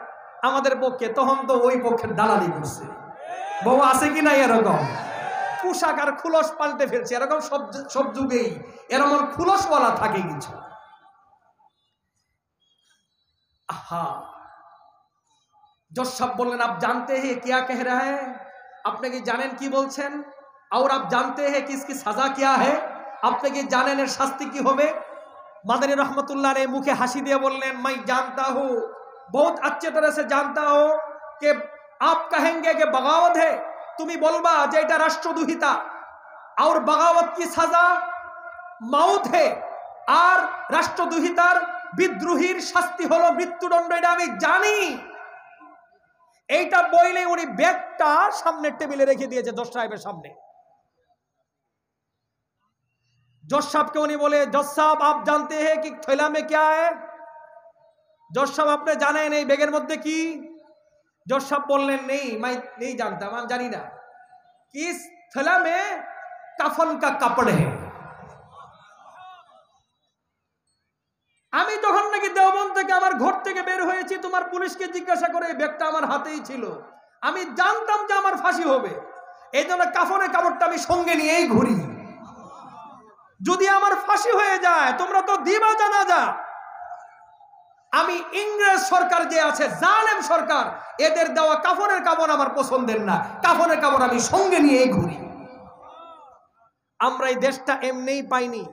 আমাদের পক্ষে, তখন তো ওই পক্ষের দালালি করছে। বউ আছে কি না এরকম? পোশাক আর খুলস পাল্টে ফেলছে, এরকম সব যুগেই এরকম খুলসওয়ালা থাকে কিছু। जज साहब बोलें आप जानते हैं क्या कह रहा है, আপনি কি জানেন কি বলছেন? और आप जानते हैं कि इसकी सजा क्या है, আপনি কি জানেন এর শাস্তি কি হবে? মাদানী रहमतुल्लाह ने मुखे हासि दिए बोलें मैं जानता हूँ, बहुत अच्छे तरह से जानता हूँ कि आप कहेंगे कि बगावत है, তুমি বলবা যে এটা রাষ্ট্রদ্রোহিতা, और बगावत की सजा मौत है, আর রাষ্ট্রদ্রোহিতার বিদ্রোহীর শাস্তি হলো মৃত্যুদণ্ড, এটা আমি জানি। এইটা বইলে উনি ব্যাগটা সামনের টেবিলে রেখে দিয়েছে জজ সাহেবের সামনে। জজ সাহেবকে উনি বলে, জজ সাহেব आप जानते हैं कि थैला में क्या है? জজ সাহেব আপনি জানেন এই ব্যাগের মধ্যে কি? জজ সাহেব বললেন नहीं मैं नहीं जानता, আমি জানি না। इस थैला में कफन का कपड़ है। আমি তখন নাকি দেওবন্দ থেকে আমার ঘর থেকে বের হয়েছি, তোমার পুলিশকে জিজ্ঞাসা করে এই ব্যাগটা আমার হাতেই ছিল, আমি জানতাম যে আমার ফাঁসি হবে, এই জন্য কাফনের কাপড়টা আমি সঙ্গে নিয়েই ঘুরি। যদি আমার ফাঁসি হয়ে যায় তোমরা তো দিবা জানাজা। আমি ইংরেজ সরকার যে আছে, জালেম সরকার, এদের দেওয়া কাফনের কাপড় আমার পছন্দের না, কাফনের কাপড় আমি সঙ্গে নিয়েই ঘুরি। আমরা এই দেশটা এমনিই পাইনি।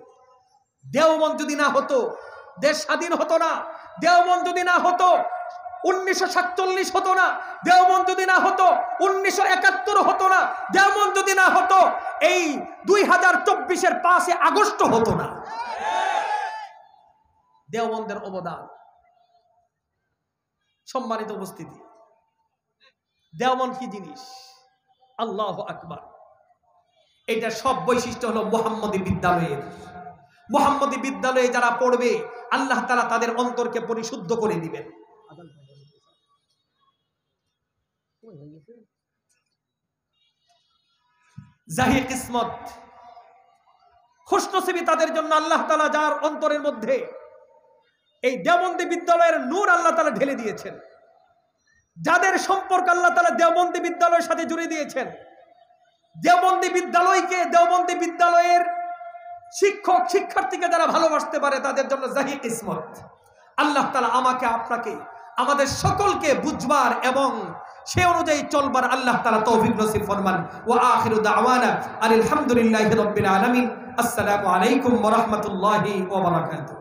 দেওবন্দ যদি না হতো দেশ স্বাধীন হতো না, দেওবন্দ যদি না হতো 1947 হতো না, দেওবন্দ যদি না হতো 1971 হতো না, দেওবন্দ যদি না হতো এই 2024-এর 5 আগস্ট হতো না। দেওবন্দের অবদান। সম্মানিত উপস্থিতি, দেওবন্দ কি জিনিস? আল্লাহু আকবার। এটা সব বৈশিষ্ট্য হলো মুহাম্মদী বিদ্যালয়ের। মুহাম্মদী বিদ্যালয়ে যারা পড়বে আল্লাহ তাআলা তাদের অন্তরকে পরিশুদ্ধ করে দিবেন। জাহি কিসমত, খুশনসিবি তাদের জন্য আল্লাহ তাআলা যার অন্তরের মধ্যে এই দেওবন্দি বিদ্যালয়ের নূর আল্লাহ তাআলা ঢেলে দিয়েছেন, যাদের সম্পর্ক আল্লাহ তাআলা দেওবন্দি বিদ্যালয়ের সাথে জুড়ে দিয়েছেন। দেওবন্দি বিদ্যালয়কে, দেওবন্দি বিদ্যালয়ের শিক্ষক শিক্ষার্থীকে যারা ভালোবাসতে পারে তাদের জন্য জাহি কিসমত। আল্লাহ তাআলা আমাকে আপনাকে আমাদের সকলকে বুঝবার এবং সে অনুযায়ী চলবার আল্লাহ তাআলা তৌফিক নসিব ফরমান। ওয়া আখিরু দাওয়ানা আলহামদুলিল্লাহি রাব্বিল আলামিন। আসসালামু আলাইকুম ওয়া রাহমাতুল্লাহি ওয়া বারাকাতুহু।